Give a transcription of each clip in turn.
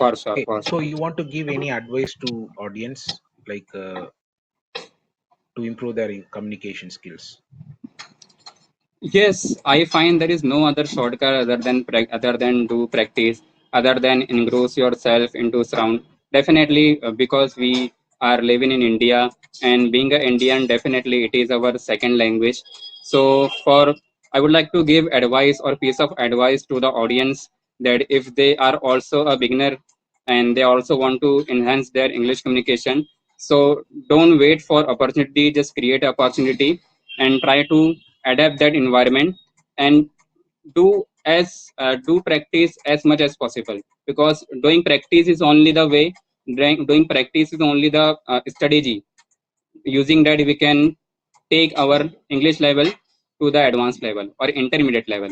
For sure, Okay, for so sure. you want to give any advice to audience, like to improve their communication skills? Yes, I find there is no other shortcut other than do practice, other than engross yourself into surround. Definitely, because we are living in India, and being an Indian, definitely it is our second language. So, for I would like to give advice or piece of advice to the audience that if they are also a beginner and they also want to enhance their English communication, so don't wait for opportunity, just create opportunity and try to adapt that environment and do practice as much as possible, because doing practice is only the way. Doing practice is only the strategy. Using that we can take our English level to the advanced level or intermediate level.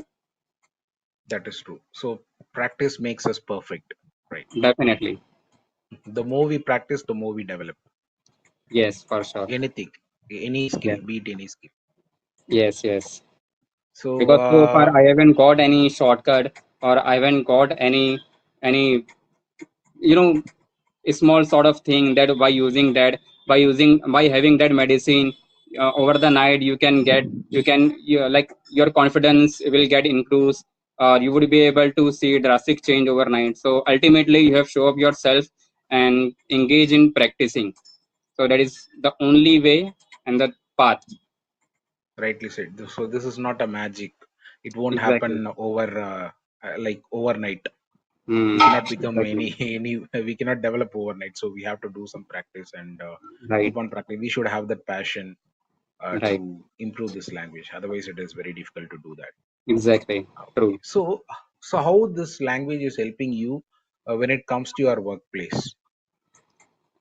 That is true. So practice makes us perfect, right? Definitely. The more we practice, the more we develop. Yes, for sure. Anything, any skill, Yes, be it any skill. yes, yes. So Because so far I haven't got any shortcut, or I haven't got any you know a small sort of thing that by having that medicine over the night like your confidence will get increased, or you would be able to see drastic change overnight. So ultimately you have show up yourself and engage in practicing. So that is the only way and the path. rightly said. So this is not a magic. It won't Exactly. happen over like overnight. We Hmm. cannot become any Exactly. any. We cannot develop overnight. So we have to do some practice and Right. keep on practicing. We should have that passion to Right. improve this language. Otherwise, it is very difficult to do that. Exactly. Okay. True. So how this language is helping you when it comes to your workplace?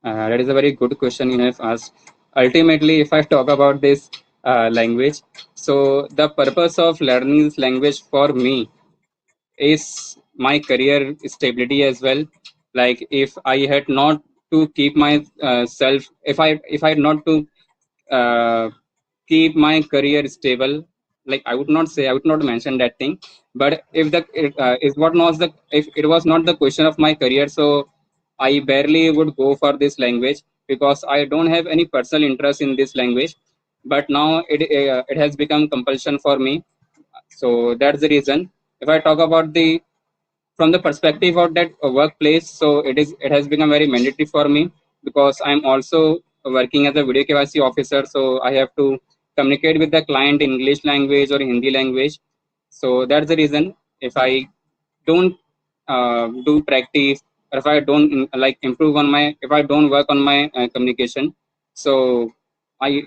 That is a very good question you have asked. Ultimately, if I talk about this language, so the purpose of learning this language for me is my career stability as well. Like if I had not to keep my self, if I had not to uh, keep my career stable, like I would not mention that thing. But if the is what not the if it was not the question of my career, so I barely would go for this language, because I don't have any personal interest in this language. But now it has become compulsion for me. So that's the reason. If I talk about the from the perspective of that workplace, so it has become very mandatory for me, because I'm also working as a video KYC officer. So I have to communicate with the client in English language or Hindi language. So that's the reason. If I don't do practice, or if I don't like improve on my if I don't work on my communication, so I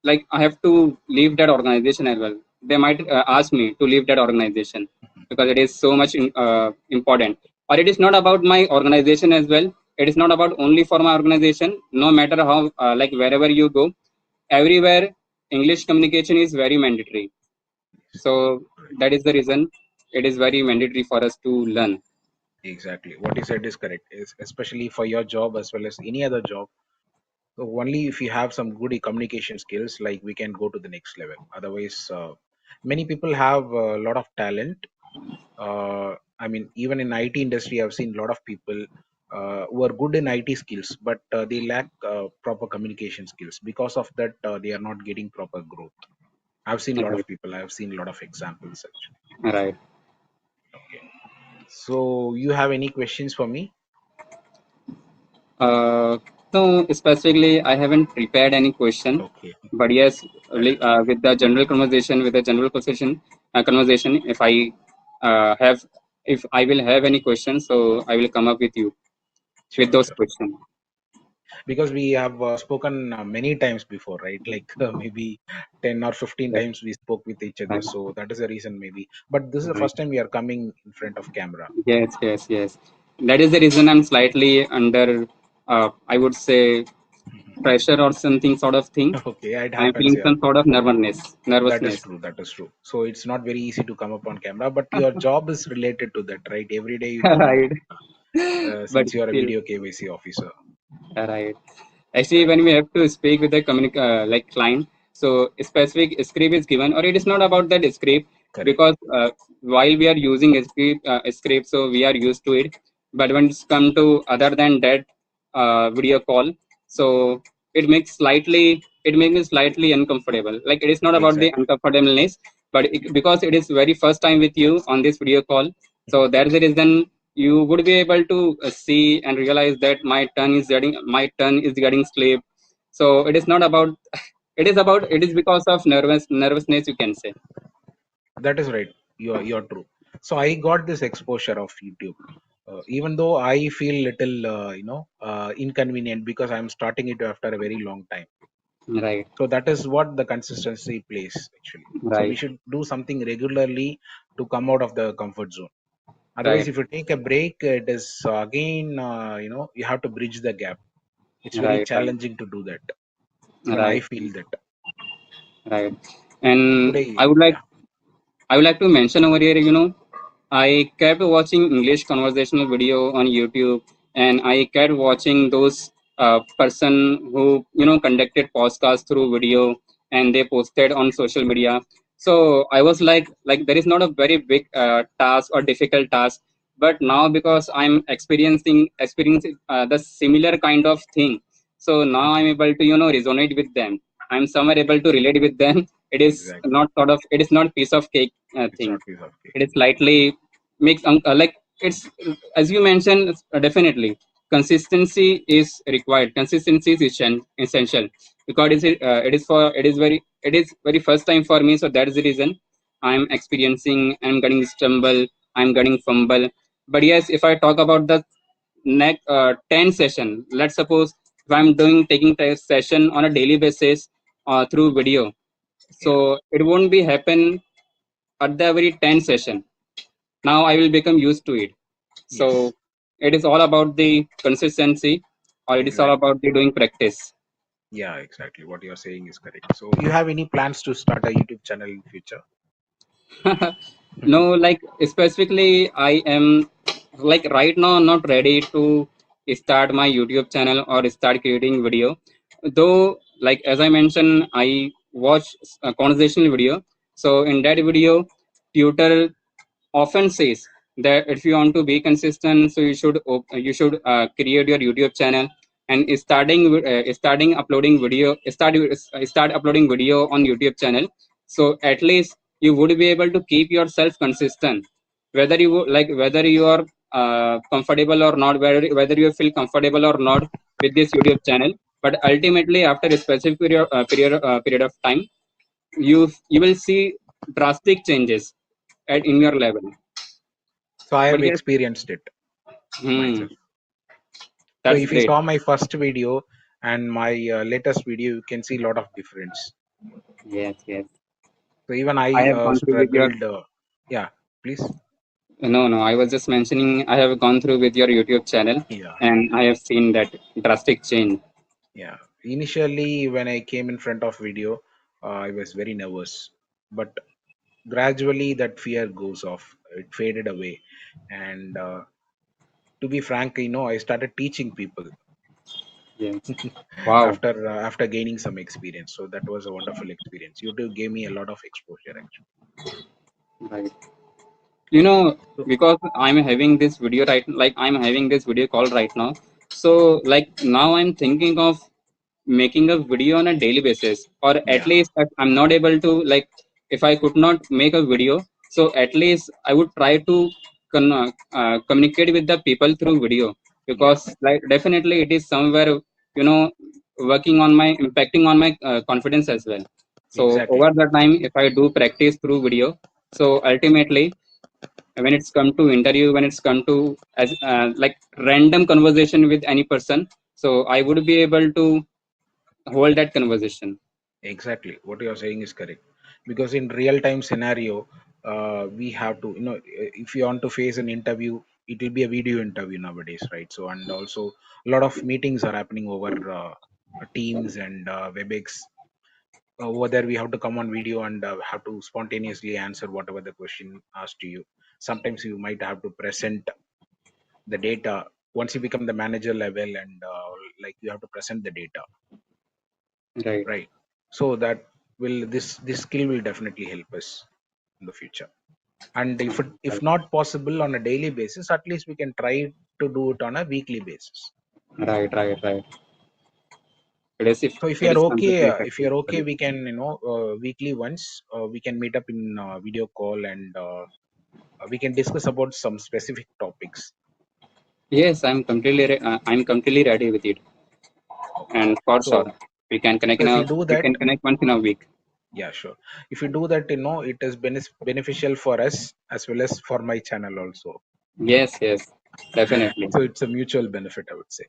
I have to leave that organization as well. They might ask me to leave that organization, because it is so much important. Or it is not about my organization as well. It is not about only for my organization. No matter how wherever you go, everywhere English communication is very mandatory. So that is the reason it is very mandatory for us to learn. Exactly. What you said is correct. Is especially for your job as well as any other job. So only if you have some good communication skills, like we can go to the next level. Otherwise, many people have a lot of talent. I mean, even in IT industry, I've seen a lot of people who are good in IT skills, but they lack proper communication skills. Because of that, they are not getting proper growth. I've seen a lot Right. of people. I've seen a lot of examples such. Right. Okay. So you have any questions for me? Uh, no, specifically, I haven't prepared any question, Okay, but yes, that is with the general conversation, conversation, have, if I will have any questions, so I will come up with you with sure, those sure. questions. Because we have spoken many times before, right? Like maybe 10 or 15 Yes, times we spoke with each other. right, So that is the reason, maybe. But this is the right. first time we are coming in front of camera. Yes, yes, yes. That is the reason I'm slightly under, I would say, pressure or something sort of thing. Okay, it I'm happens. feeling Yeah, some sort of nervousness. that is Nervousness. true. That is true. So it's not very easy to come up on camera, but your job is related to that, right? Every day you come Right. on, But since you are a still, video KYC officer. right. Actually, Correct. when we have to speak with the client, so a specific script is given, or it is not about that script, Correct. because while we are using a script, so we are used to it. but when it's come to other than that video call, so it makes me slightly uncomfortable. Like it is not about the Exactly. uncomfortableness, but because it is very first time with you on this video call, so that's the reason you would be able to see and realize that my turn is getting sleep. So it is not about it is because of nervousness, you can say. That is right. You're true. So I got this exposure of YouTube, even though I feel little inconvenient because I'm starting it after a very long time. Right, So that is what the consistency plays actually. So we right, should do something regularly to come out of the comfort zone. Otherwise, right, if you take a break, it is again you have to bridge the gap. It's very right, right, challenging to do that. Even I right, feel that. right. So And today, yeah, I would like to mention over here, I kept watching English conversational video on YouTube, and I kept watching those person who conducted podcast through video, and they posted on social media. So I was like there is not a very big task or difficult task, but now because I'm experiencing the similar kind of thing, so now I'm able to resonate with them. I'm somewhere able to relate with them. It is exactly. not sort of it is not piece of cake It's thing. not piece of cake. It is slightly makes like it's as you mentioned, definitely consistency is required. Consistency is essential because it is very first time for me. So that is the reason I'm experiencing. I'm getting stumble. I'm getting fumble. But yes, if I talk about the next 10 session, let's suppose if I'm doing taking test session on a daily basis through video, Yeah. so it won't be happen at the very 10 session. Now I will become used to it. So Yes. it is all about the consistency, or it is all Exactly. about the doing practice. Yeah, exactly. What you're saying is correct. So you have any plans to start a YouTube channel in future? No, like specifically I am like right now not ready to start my YouTube channel or start creating video, though like as I mentioned, I watch a conversational video. So in that video, tutor often says that if you want to be consistent, so you should create your YouTube channel and starting uploading video, start uploading video on YouTube channel. So at least you would be able to keep yourself consistent, whether you are comfortable or not, whether you feel comfortable or not with this YouTube channel. But ultimately, after a specific period of time, you will see drastic changes in your Exactly. level. So I But have yes, experienced it hmm, myself. So that's if you great. saw my first video and my latest video, you can see a lot of difference. Yes, yes. So even I I have gone through with your struggled. Yeah, please. no. I was just mentioning I have gone through with your YouTube channel, Yeah, and I have seen that drastic change. yeah. Initially, when I came in front of video, I was very nervous, but gradually that fear goes off. It faded away, and to be frank, I started teaching people Yes. Wow. after gaining some experience. So that was a wonderful experience. YouTube gave me a lot of exposure actually. Right. You know, So, because I'm having this video call right now. So like now I'm thinking of making a video on a daily basis, or at yeah, least if I'm not able to, like if I could not make a video, so at least I would try to communicate with the people through video, yeah, because like definitely it is somewhere you know working on my impacting on my confidence as well. So exactly, over the time, if I do practice through video, so ultimately when it's come to interview, when it's come to as like random conversation with any person, so I would be able to hold that conversation. exactly. What you are saying is correct. Because in real time scenario, we have to, if you want to face an interview, it will be a video interview nowadays, right? So, and also a lot of meetings are happening over Teams and WebEx. Over there, we have to come on video and have to spontaneously answer whatever the question asked to you. Sometimes you might have to present the data once you become the manager level, and like you have to present the data, Right, right? So that will this skill will definitely help us in the future. And if right, not possible on a daily basis, at least we can try to do it on a weekly basis. Right, right, right. It is if So if you it are is okay, completely effective for you. we can, weekly once, we can meet up in video call, and we can discuss about some specific topics. Yes, I'm completely ready with it, Okay. and for sure, So so if you do we that, can connect once in a week. yeah, sure. If you do that, it is beneficial for us as well as for my channel also. Yes, yes, definitely. So it's a mutual benefit, I would say.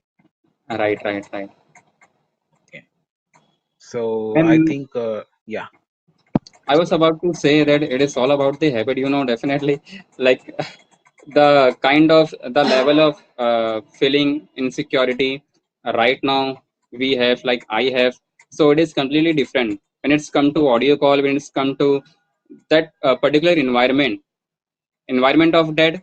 Right, right, right. Okay. So I And think, yeah, I please was go ahead. about to say that it is all about the habit, definitely. Like the kind of the level of feeling insecurity right now we have, like I have. So it is completely different when it's come to audio call, when it's come to that particular environment of that.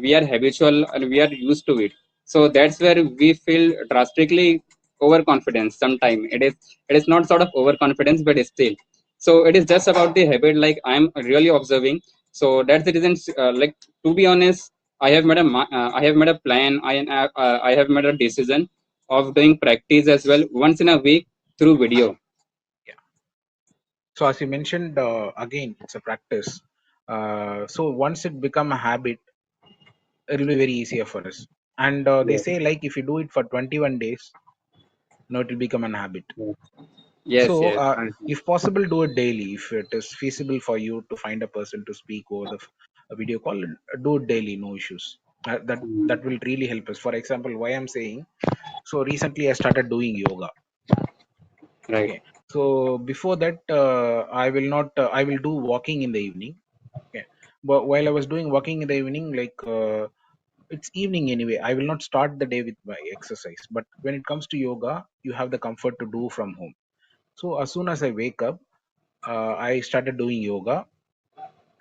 We are habitual and we are used to it, so that's where we feel drastically overconfidence. Sometimes it is not sort of overconfidence, but still, so it is just about the habit, like I'm really observing. So that's the reason, like, to be honest, I have made a plan. I have made a decision of doing practice as well once in a week through video. Yeah. So as you mentioned, again, it's a practice. So once it become a habit, it will be very easier for us. And they Yes, say, like, if you do it for 21 days, it will become an habit. yes, yes, So yes. if possible, do it daily. If it is feasible for you to find a person to speak over the a video call, do it daily, no issues. That will really help us. For example, why I'm saying, so recently I started doing yoga. Right. Okay. So before that, I will not. I will do walking in the evening. Okay. But while I was doing walking in the evening, like, it's evening anyway, I will not start the day with my exercise. But when it comes to yoga, you have the comfort to do from home. So as soon as I wake up, I started doing yoga,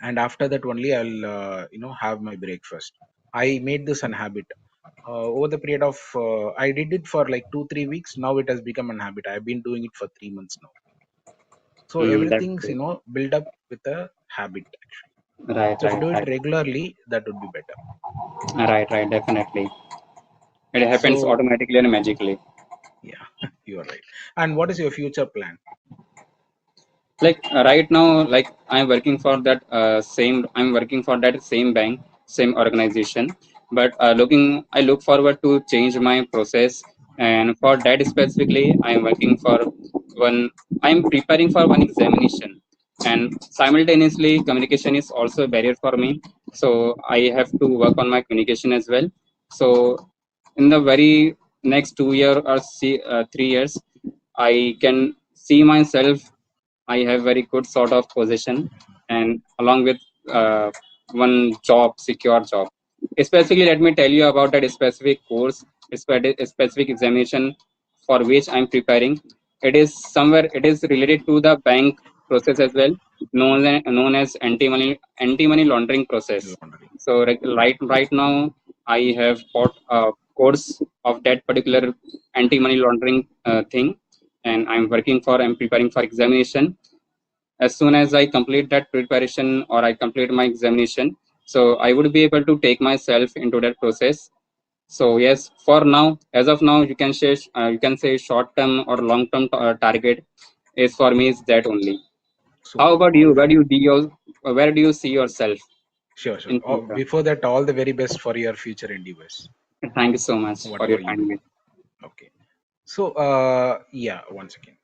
and after that only I'll have my breakfast. I made this an habit. Over the period of, I did it for like 2 3 weeks. Now it has become an habit. I've been doing it for 3 months now. So That's everything's great. build up with a habit actually. Right, So if you right, do it right. regularly, that would be better. Right, right, definitely. It happens So automatically and magically. yeah, you are right. And what is your future plan? Like right now, like I'm working for that same bank, same organization. But I look forward to change my process, and for that specifically, I'm preparing for one examination, and simultaneously communication is also a barrier for me. So I have to work on my communication as well. So in the very next 2 year or 3 years, I can see myself. I have very good sort of position, and along with one job, secure job. Especially, let me tell you about that specific course, specific examination for which I'm preparing. It is somewhere. It is related to the bank process as well, known as anti money laundering process. Laundry. So right now, I have bought a course of that particular anti-money laundering thing, and I'm preparing for examination. As soon as I complete that preparation or I complete my examination, so I would be able to take myself into that process. So yes, for now, as of now, you can say short term or long term target is for me is that only. How Superb. about All you? the Where do you see yourself Sure, sure. in future? Before that, all the very best for your future endeavors, Thank you so much for whatever your you do. time. Okay. So yeah, one second.